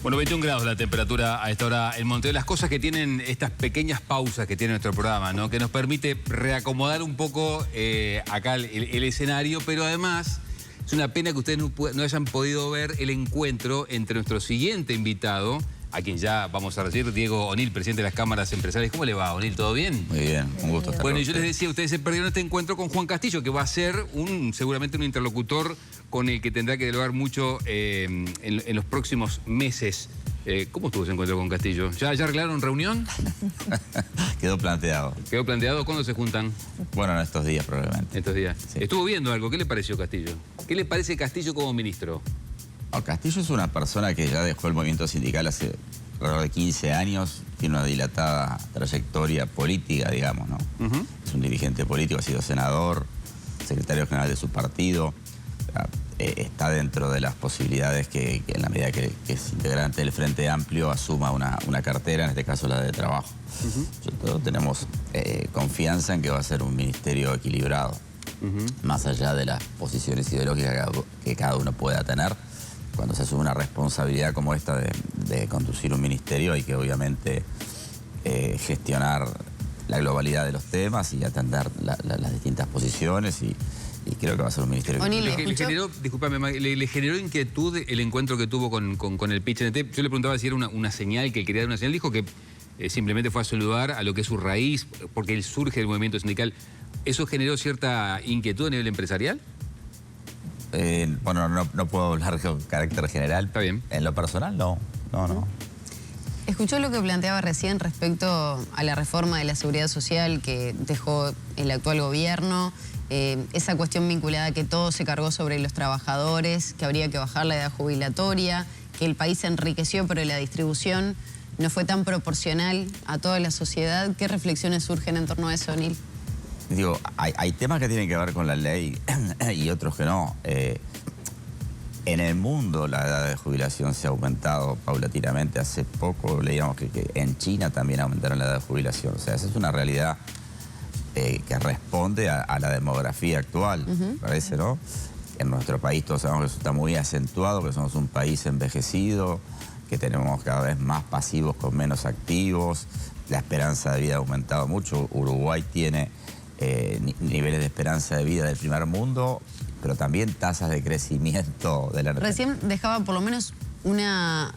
Bueno, 21 grados la temperatura a esta hora en Montevideo. Las cosas que tienen estas pequeñas pausas que tiene nuestro programa, ¿no? Que nos permite reacomodar un poco acá el escenario, pero además es una pena que ustedes no hayan podido ver el encuentro entre nuestro siguiente invitado, a quien ya vamos a recibir, Diego O'Neill, presidente de las cámaras empresariales. ¿Cómo le va, O'Neill? ¿Todo bien? Muy bien, un gusto estar Bueno, con y yo les ustedes. decía, ustedes se perdieron este encuentro con Juan Castillo, que va a ser seguramente un interlocutor con el que tendrá que dialogar mucho en los próximos meses. ¿Cómo estuvo ese encuentro con Castillo? ¿Ya arreglaron reunión? Quedó planteado. ¿Quedó planteado? ¿Cuándo se juntan? Bueno, en estos días probablemente. Estos días. Sí. Estuvo viendo algo. ¿Qué le pareció Castillo? ¿Qué le parece Castillo como ministro? No, Castillo es una persona que ya dejó el movimiento sindical hace alrededor de 15 años. Tiene una dilatada trayectoria política, digamos, ¿no? Es un dirigente político, ha sido senador, secretario general de su partido. Está dentro de las posibilidades que en la medida que es integrante del Frente Amplio asuma una cartera, en este caso la de trabajo. Nosotros tenemos confianza en que va a ser un ministerio equilibrado, más allá de las posiciones ideológicas que cada uno pueda tener. Cuando se asume una responsabilidad como esta de conducir un ministerio, hay que obviamente gestionar la globalidad de los temas y atender las distintas posiciones y creo que va a ser un ministerio. ¿Le generó inquietud el encuentro que tuvo con el PIT-CNT? Yo le preguntaba si era una señal, que él quería dar una señal. Dijo que simplemente fue a saludar a lo que es su raíz, porque él surge del movimiento sindical. ¿Eso generó cierta inquietud a nivel empresarial? Bueno, no puedo hablar con carácter general. Está bien. En lo personal, no. ¿Escuchó lo que planteaba recién respecto a la reforma de la seguridad social que dejó el actual gobierno? Esa cuestión vinculada a que todo se cargó sobre los trabajadores, que habría que bajar la edad jubilatoria, que el país se enriqueció pero la distribución no fue tan proporcional a toda la sociedad. ¿Qué reflexiones surgen en torno a eso, O'Neill? Digo, hay temas que tienen que ver con la ley y otros que no. En el mundo la edad de jubilación se ha aumentado paulatinamente. Hace poco leíamos que en China también aumentaron la edad de jubilación. O sea, esa es una realidad que responde a la demografía actual, parece, ¿no? En nuestro país todos sabemos que eso está muy acentuado, que somos un país envejecido, que tenemos cada vez más pasivos con menos activos. La esperanza de vida ha aumentado mucho. Uruguay tiene niveles de esperanza de vida del primer mundo, pero también tasas de crecimiento de la... Recién dejaba por lo menos una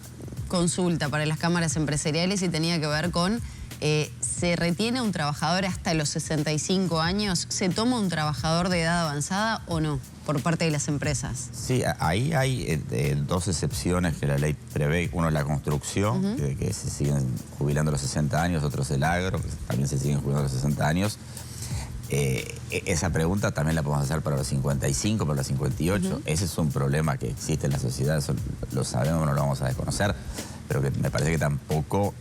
consulta para las cámaras empresariales y tenía que ver con ¿se retiene a un trabajador hasta los 65 años? ¿Se toma un trabajador de edad avanzada o no por parte de las empresas? Sí, ahí hay dos excepciones que la ley prevé. Uno es la construcción, que se siguen jubilando a los 60 años, otro es el agro, que también se siguen jubilando a los 60 años. Esa pregunta también la podemos hacer para los 55, para los 58. Ese es un problema que existe en la sociedad, eso lo sabemos, no lo vamos a desconocer, pero que me parece que tampoco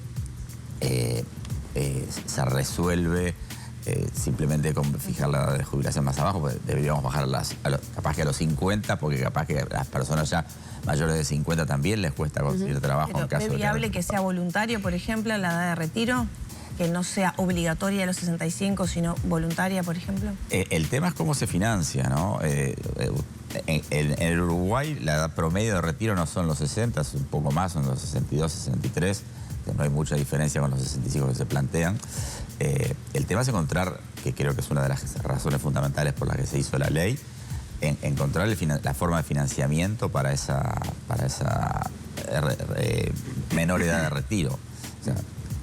se resuelve simplemente con fijar la edad de jubilación más abajo, porque deberíamos bajar capaz que a los 50, porque capaz que a las personas ya mayores de 50 también les cuesta conseguir trabajo. Pero en caso ¿es viable que sea voluntario, por ejemplo, la edad de retiro? Que no sea obligatoria a los 65, sino voluntaria, por ejemplo. El tema es cómo se financia, ¿no? En el Uruguay la edad promedio de retiro no son los 60, es un poco más, son los 62, 63. No hay mucha diferencia con los 65 que se plantean. El tema es encontrar, que creo que es una de las razones fundamentales por las que se hizo la ley, encontrar la forma de financiamiento para esa menor edad de retiro. O sea,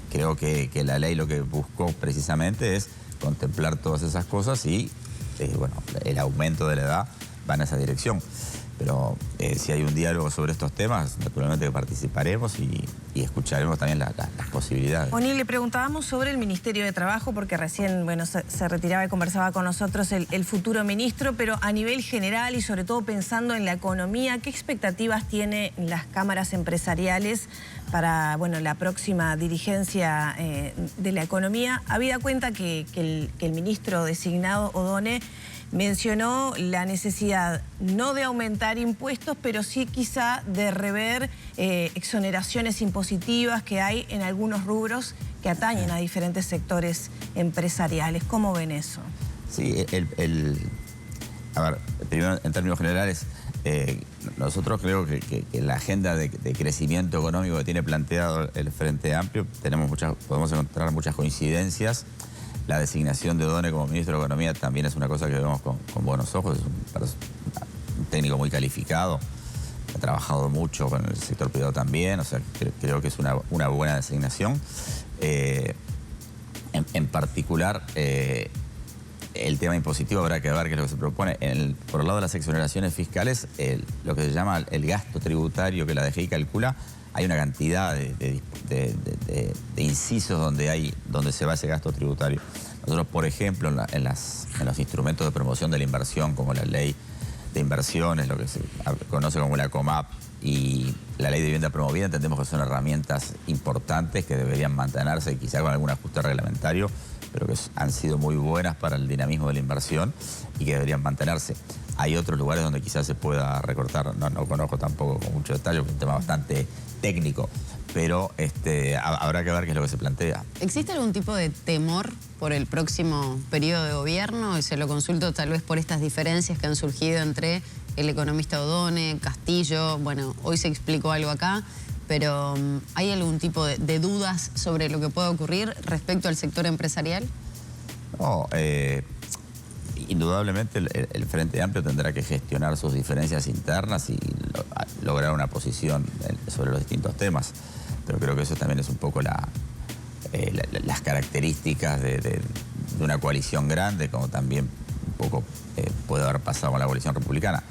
creo que la ley lo que buscó precisamente es contemplar todas esas cosas y, bueno, el aumento de la edad va en esa dirección. Pero si hay un diálogo sobre estos temas, naturalmente que participaremos y escucharemos también las posibilidades. O'Neill, le preguntábamos sobre el Ministerio de Trabajo, porque recién, bueno, se retiraba y conversaba con nosotros el futuro ministro, pero a nivel general y sobre todo pensando en la economía, ¿qué expectativas tiene las cámaras empresariales para, bueno, la próxima dirigencia de la economía? Habida cuenta que el ministro designado, O'Donnell, mencionó la necesidad no de aumentar impuestos, pero sí quizá de rever exoneraciones impositivas que hay en algunos rubros que atañen a diferentes sectores empresariales. ¿Cómo ven eso? Sí, a ver, primero en términos generales, nosotros creo que la agenda de crecimiento económico que tiene planteado el Frente Amplio, podemos encontrar muchas coincidencias. La designación de O'Donnell como ministro de Economía también es una cosa que vemos con buenos ojos. Es un técnico muy calificado, ha trabajado mucho con el sector privado también, o sea, creo que es una buena designación. En particular, el tema impositivo habrá que ver qué es lo que se propone. Por el lado de las exoneraciones fiscales, lo que se llama el gasto tributario que la DGI calcula, hay una cantidad de incisos donde se va ese gasto tributario. Nosotros, por ejemplo, en los instrumentos de promoción de la inversión, como la ley de inversiones, lo que se conoce como la COMAP, y la ley de vivienda promovida, entendemos que son herramientas importantes que deberían mantenerse, quizá con algún ajuste reglamentario, pero que han sido muy buenas para el dinamismo de la inversión y que deberían mantenerse. Hay otros lugares donde quizás se pueda recortar, no conozco tampoco con mucho detalle, es un tema bastante técnico, pero habrá que ver qué es lo que se plantea. ¿Existe algún tipo de temor por el próximo periodo de gobierno? Y se lo consulto tal vez por estas diferencias que han surgido entre el economista O'Donnell, Castillo. Bueno, hoy se explicó algo acá, pero ¿hay algún tipo de dudas sobre lo que puede ocurrir respecto al sector empresarial? No, indudablemente el Frente Amplio tendrá que gestionar sus diferencias internas y lograr una posición sobre los distintos temas. Pero creo que eso también es un poco las características de una coalición grande, como también un poco puede haber pasado con la coalición republicana.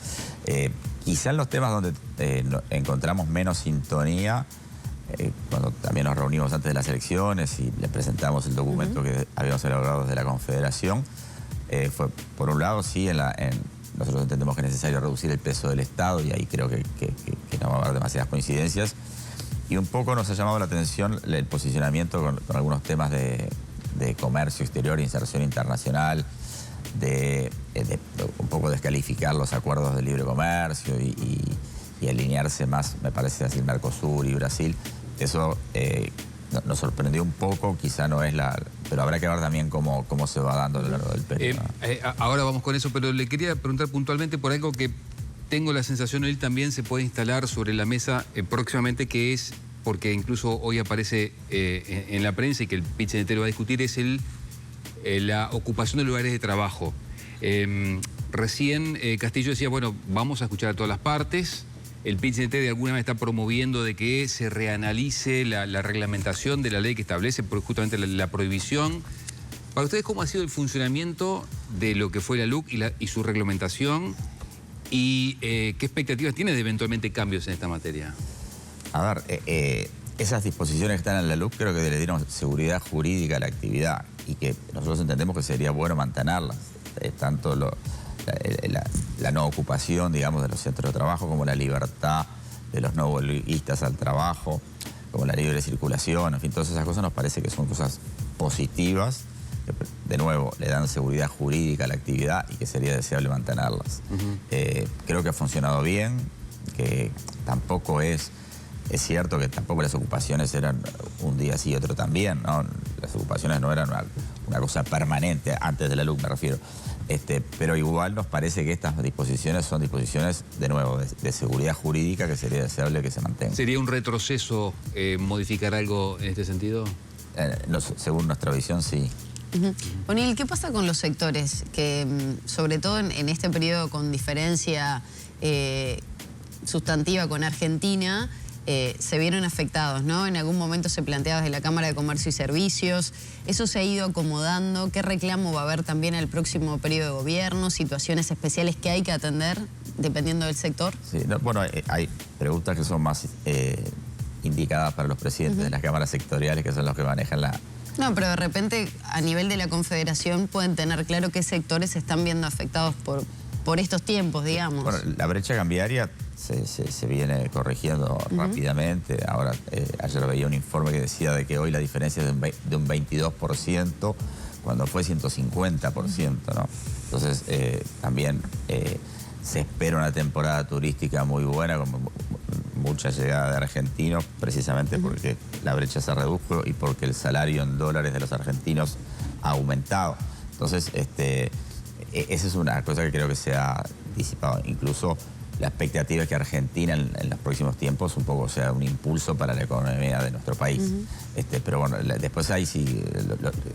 Quizá en los temas donde encontramos menos sintonía, cuando también nos reunimos antes de las elecciones y les presentamos el documento que habíamos elaborado desde la Confederación, fue, por un lado, sí, nosotros entendemos que es necesario reducir el peso del Estado, y ahí creo que no va a haber demasiadas coincidencias. Y un poco nos ha llamado la atención el posicionamiento con algunos temas de comercio exterior, inserción internacional, de un poco descalificar los acuerdos de libre comercio y alinearse más, me parece, así, Mercosur y Brasil. Eso nos sorprendió un poco, quizá no es pero habrá que ver también cómo se va dando a lo largo del periodo. Ahora vamos con eso, pero le quería preguntar puntualmente por algo que tengo la sensación él también se puede instalar sobre la mesa próximamente, que es, porque incluso hoy aparece en la prensa y que el PIT-CNT lo va a discutir, es la ocupación de lugares de trabajo. Recién Castillo decía, bueno, vamos a escuchar a todas las partes. El PIT-CNT de alguna manera está promoviendo de que se reanalice la reglamentación de la ley que establece justamente la prohibición. Para ustedes, ¿cómo ha sido el funcionamiento de lo que fue la LUC y su reglamentación? ¿Y qué expectativas tiene de eventualmente cambios en esta materia? A ver, esas disposiciones que están en la LUC creo que le dieron seguridad jurídica a la actividad y que nosotros entendemos que sería bueno mantenerlas. Tanto la no ocupación, digamos, de los centros de trabajo, como la libertad de los no huelguistas al trabajo, como la libre circulación, en fin, todas esas cosas nos parece que son cosas positivas, que de nuevo le dan seguridad jurídica a la actividad y que sería deseable mantenerlas. Creo que ha funcionado bien, que tampoco es cierto que tampoco las ocupaciones eran un día sí y otro también, ¿no? Las ocupaciones no eran una cosa permanente, antes de la LUC me refiero. Pero igual nos parece que estas disposiciones son disposiciones, de nuevo, de seguridad jurídica que sería deseable que se mantengan. ¿Sería un retroceso modificar algo en este sentido? Según nuestra visión, sí. O'Neill, ¿qué pasa con los sectores que, sobre todo en este periodo con diferencia sustantiva con Argentina, se vieron afectados, ¿no? En algún momento se planteaba desde la Cámara de Comercio y Servicios. ¿Eso se ha ido acomodando? ¿Qué reclamo va a haber también al próximo periodo de gobierno? ¿Situaciones especiales que hay que atender dependiendo del sector? Sí, bueno, hay preguntas que son más indicadas para los presidentes de las cámaras sectoriales, que son los que manejan la... No, pero de repente a nivel de la Confederación pueden tener claro qué sectores se están viendo afectados por estos tiempos, digamos. Bueno, la brecha cambiaria se viene corrigiendo rápidamente. Ahora, ayer veía un informe que decía de que hoy la diferencia es de un 22%, cuando fue 150%, ¿no? Entonces, también se espera una temporada turística muy buena, con mucha llegada de argentinos, precisamente porque la brecha se redujo y porque el salario en dólares de los argentinos ha aumentado. Entonces, esa es una cosa que creo que se ha disipado. Incluso la expectativa es que Argentina en los próximos tiempos un poco sea un impulso para la economía de nuestro país. Pero bueno, después ahí sí,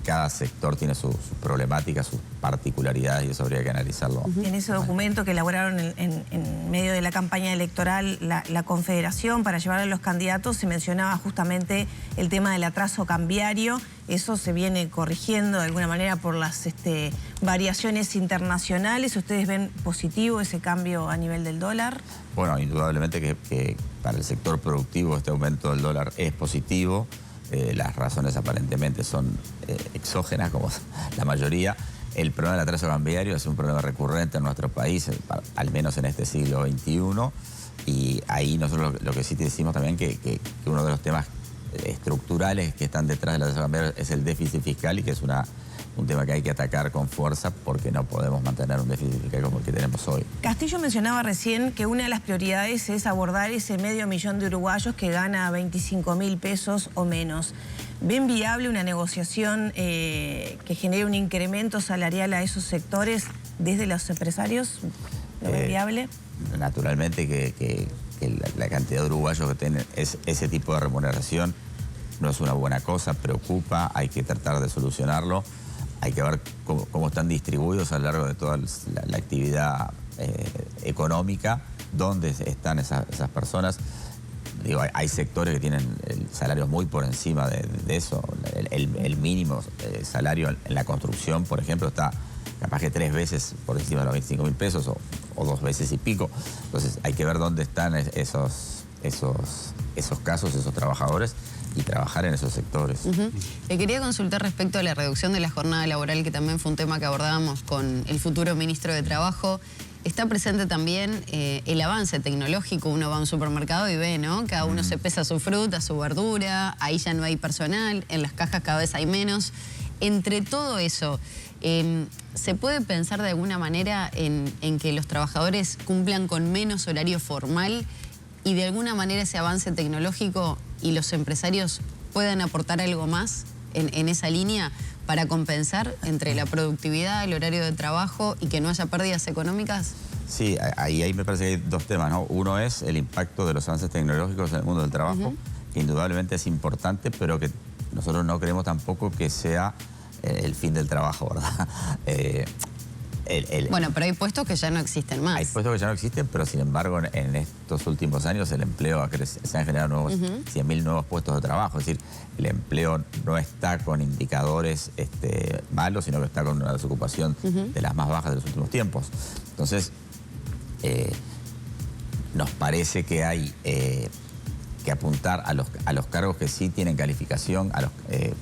cada sector tiene sus problemáticas, sus particularidades y eso habría que analizarlo. En ese documento que elaboraron en medio de la campaña electoral la Confederación para llevar a los candidatos, se mencionaba justamente el tema del atraso cambiario. Eso se viene corrigiendo de alguna manera por las variaciones internacionales. ¿Ustedes ven positivo ese cambio a nivel del dólar? Bueno, indudablemente que para el sector productivo este aumento del dólar es positivo. Las razones aparentemente son exógenas, como la mayoría. El problema del atraso cambiario es un problema recurrente en nuestro país, al menos en este siglo XXI. Y ahí nosotros lo que sí decimos también que uno de los temas estructurales que están detrás del atraso cambiario es el déficit fiscal, y que es un tema que hay que atacar con fuerza porque no podemos mantener un déficit fiscal como el que tenemos hoy. Castillo mencionaba recién que una de las prioridades es abordar ese 500.000 de uruguayos que gana 25.000 pesos o menos. ¿Ven viable una negociación que genere un incremento salarial a esos sectores desde los empresarios? ¿Lo ven viable? Naturalmente que la cantidad de uruguayos que tienen ese tipo de remuneración no es una buena cosa, preocupa, hay que tratar de solucionarlo. Hay que ver cómo están distribuidos a lo largo de toda la actividad económica, dónde están esas personas. Digo, hay sectores que tienen salarios muy por encima de eso. El mínimo salario en la construcción, por ejemplo, está capaz que 3 veces por encima de los 25.000 pesos o 2 veces y pico. Entonces hay que ver dónde están esos casos, esos trabajadores, y trabajar en esos sectores. Le quería consultar respecto a la reducción de la jornada laboral, que también fue un tema que abordábamos con el futuro ministro de Trabajo. Está presente también el avance tecnológico. Uno va a un supermercado y ve, ¿no? Cada uno se pesa su fruta, su verdura, ahí ya no hay personal, en las cajas cada vez hay menos. Entre todo eso, ¿se puede pensar de alguna manera en que los trabajadores cumplan con menos horario formal y de alguna manera ese avance tecnológico y los empresarios puedan aportar algo más en esa línea para compensar entre la productividad, el horario de trabajo y que no haya pérdidas económicas? Sí, ahí me parece que hay 2 temas, ¿no? Uno es el impacto de los avances tecnológicos en el mundo del trabajo, que indudablemente es importante, pero que nosotros no creemos tampoco que sea el fin del trabajo, ¿verdad? Bueno, pero hay puestos que ya no existen más. Hay puestos que ya no existen, pero sin embargo en estos últimos años el empleo se han generado 100.000 nuevos puestos de trabajo. Es decir, el empleo no está con indicadores malos, sino que está con una desocupación de las más bajas de los últimos tiempos. Entonces, nos parece que hay que apuntar a los cargos que sí tienen calificación,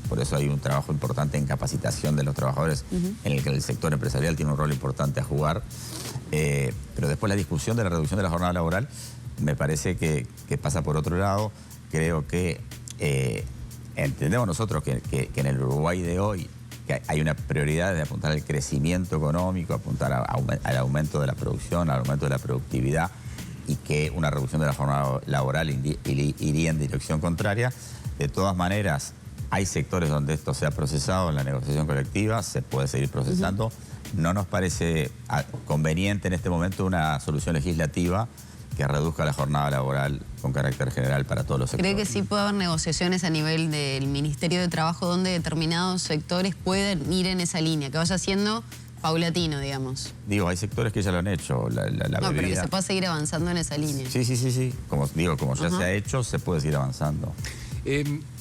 por eso hay un trabajo importante en capacitación de los trabajadores, en el que el sector empresarial tiene un rol importante a jugar. Pero después la discusión de la reducción de la jornada laboral me parece que pasa por otro lado. Creo que entendemos nosotros que en el Uruguay de hoy que hay una prioridad de apuntar al crecimiento económico, apuntar al aumento de la producción, al aumento de la productividad, y que una reducción de la jornada laboral iría en dirección contraria. De todas maneras, hay sectores donde esto se ha procesado en la negociación colectiva, se puede seguir procesando. No nos parece conveniente en este momento una solución legislativa que reduzca la jornada laboral con carácter general para todos los sectores. ¿Cree que sí puede haber negociaciones a nivel del Ministerio de Trabajo donde determinados sectores pueden ir en esa línea, que vaya siendo paulatino, digamos? Digo, hay sectores que ya lo han hecho. No, pero que se pueda seguir avanzando en esa línea. Sí. Como ya se ha hecho, se puede seguir avanzando.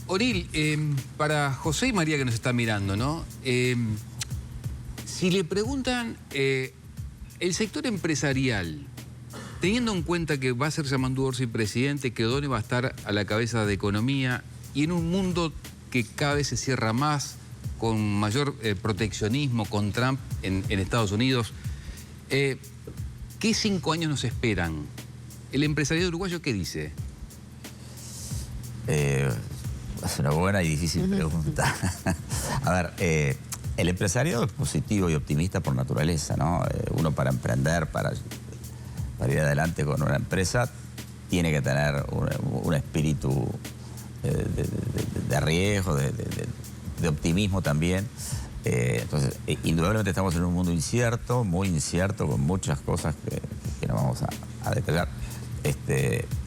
Oril, para José y María que nos están mirando, ¿no? Si le preguntan, el sector empresarial, teniendo en cuenta que va a ser Yamandu Orsi presidente, que O'Donnell va a estar a la cabeza de economía, y en un mundo que cada vez se cierra más, con mayor proteccionismo, con Trump en Estados Unidos, ¿qué 5 años nos esperan? ¿El empresariado uruguayo qué dice? Es una buena y difícil pregunta. A ver, el empresariado es positivo y optimista por naturaleza, ¿no? Uno para emprender, para ir adelante con una empresa, tiene que tener un espíritu de riesgo, de optimismo también. Entonces, indudablemente estamos en un mundo incierto, muy incierto, con muchas cosas que no vamos a a detallar.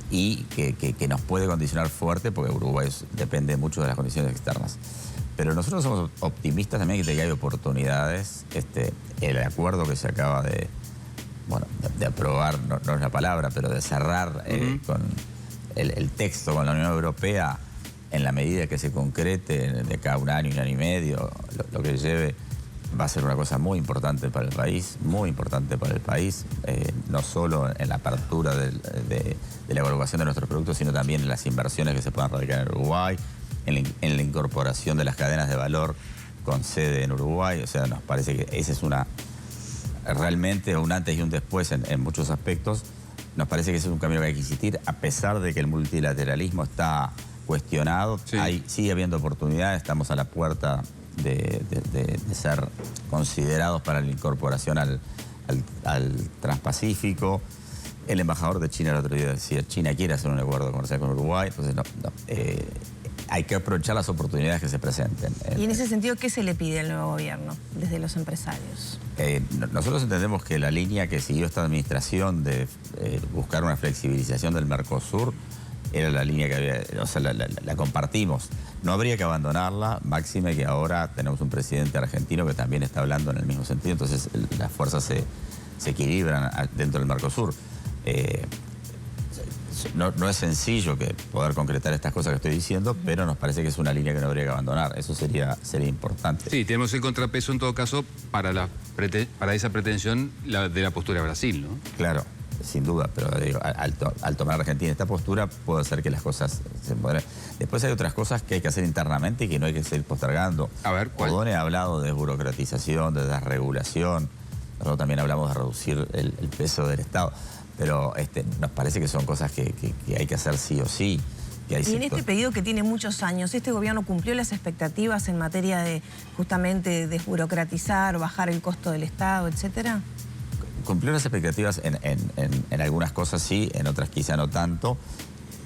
Y que nos puede condicionar fuerte porque Uruguay depende mucho de las condiciones externas. Pero nosotros somos optimistas también que hay oportunidades. El acuerdo que se acaba de aprobar, no es la palabra, pero de cerrar con el texto con la Unión Europea, en la medida que se concrete de cada un año y medio, lo que lleve, va a ser una cosa muy importante para el país, no solo en la apertura de la evaluación de nuestros productos, sino también en las inversiones que se puedan radicar en Uruguay, en la incorporación de las cadenas de valor con sede en Uruguay. O sea, nos parece que esa es realmente un antes y un después en muchos aspectos. Nos parece que ese es un camino que hay que insistir, a pesar de que el multilateralismo está cuestionado, sí. Sigue habiendo oportunidades, estamos a la puerta de ser considerados para la incorporación al Transpacífico. El embajador de China el otro día decía, China quiere hacer un acuerdo comercial con Uruguay, entonces hay que aprovechar las oportunidades que se presenten. Y en ese sentido, ¿qué se le pide al nuevo gobierno desde los empresarios? Nosotros entendemos que la línea que siguió esta administración de buscar una flexibilización del Mercosur era la línea que había, o sea, la compartimos. No habría que abandonarla, máxime que ahora tenemos un presidente argentino que también está hablando en el mismo sentido, entonces las fuerzas se equilibran dentro del Mercosur. No es sencillo poder concretar estas cosas que estoy diciendo, pero nos parece que es una línea que no habría que abandonar. Eso sería importante. Sí, tenemos el contrapeso en todo caso para esa pretensión de la postura de Brasil, ¿no? Claro, sin duda, pero digo, al tomar Argentina esta postura puede ser que las cosas se mueran. Después hay otras cosas que hay que hacer internamente y que no hay que seguir postergando. A ver, ¿cuál? Odone ha hablado de desburocratización, de desregulación. Nosotros también hablamos de reducir el peso del Estado. Pero nos parece que son cosas que hay que hacer sí o sí. Y en este pedido que tiene muchos años, ¿este gobierno cumplió las expectativas en materia de justamente desburocratizar, bajar el costo del Estado, etcétera? Cumplió las expectativas en algunas cosas sí, en otras quizá no tanto.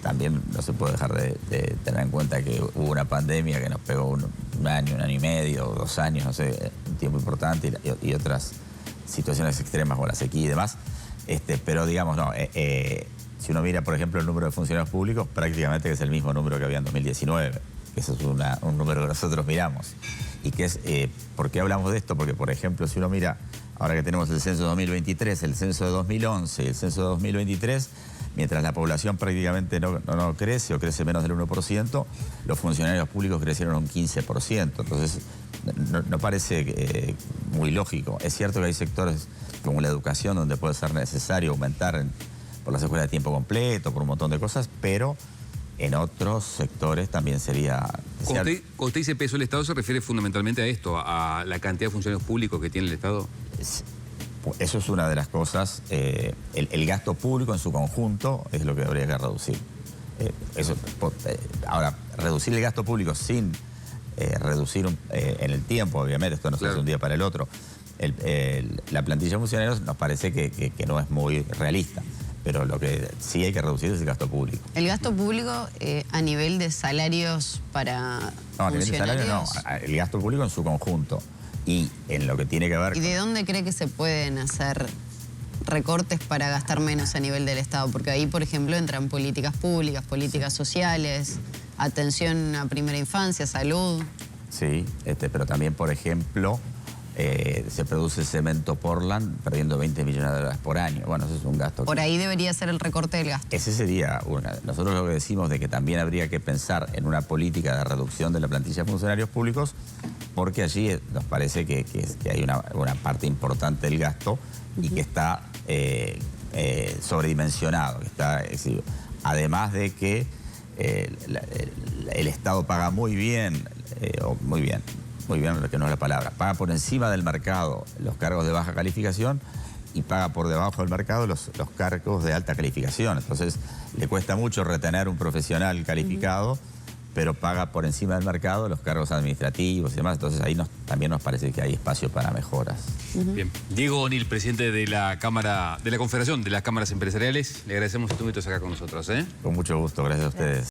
También no se puede dejar de tener en cuenta que hubo una pandemia que nos pegó un año y medio, 2 años, no sé, un tiempo importante y otras situaciones extremas como la sequía y demás. Pero digamos, no, si uno mira, por ejemplo, el número de funcionarios públicos, prácticamente es el mismo número que había en 2019. Eso es un número que nosotros miramos. Y que es, ¿por qué hablamos de esto? Porque, por ejemplo, si uno mira, ahora que tenemos el censo de 2023, el censo de 2011 y el censo de 2023, mientras la población prácticamente no crece o crece menos del 1%, los funcionarios públicos crecieron un 15%. Entonces, no parece muy lógico. Es cierto que hay sectores como la educación donde puede ser necesario aumentar por las escuelas de tiempo completo, por un montón de cosas, pero en otros sectores también sería... Cuando usted dice peso del Estado, ¿se refiere fundamentalmente a esto, a la cantidad de funcionarios públicos que tiene el Estado? Eso es una de las cosas. El gasto público en su conjunto es lo que habría que reducir. Ahora, reducir el gasto público sin reducir en el tiempo, obviamente, esto no se hace un día para el otro. La plantilla de funcionarios nos parece que no es muy realista, pero lo que sí hay que reducir es el gasto público. ¿El gasto público a nivel de salarios para No, a nivel de funcionarios? salario no, el gasto público en su conjunto. Y en lo que tiene que ver... ¿Y de dónde cree que se pueden hacer recortes para gastar menos a nivel del Estado? Porque ahí, por ejemplo, entran políticas públicas, políticas sociales, atención a primera infancia, salud. Sí, pero también, por ejemplo, se produce cemento Portland perdiendo 20 millones de dólares por año. Bueno, eso es un gasto. Por ahí debería ser el recorte del gasto. Ese sería una. Nosotros lo que decimos de que también habría que pensar en una política de reducción de la plantilla de funcionarios públicos, porque allí nos parece que hay una parte importante del gasto y que está sobredimensionado, que está excesivo. Además de que el Estado paga muy bien, lo que no es la palabra, paga por encima del mercado los cargos de baja calificación y paga por debajo del mercado los cargos de alta calificación. Entonces, le cuesta mucho retener un profesional calificado, pero paga por encima del mercado los cargos administrativos y demás. Entonces, ahí también nos parece que hay espacio para mejoras. Bien. Diego O'Neill, presidente de la Cámara, de la Confederación de las Cámaras Empresariales, le agradecemos estos minutos acá con nosotros. Con mucho gusto, gracias a ustedes.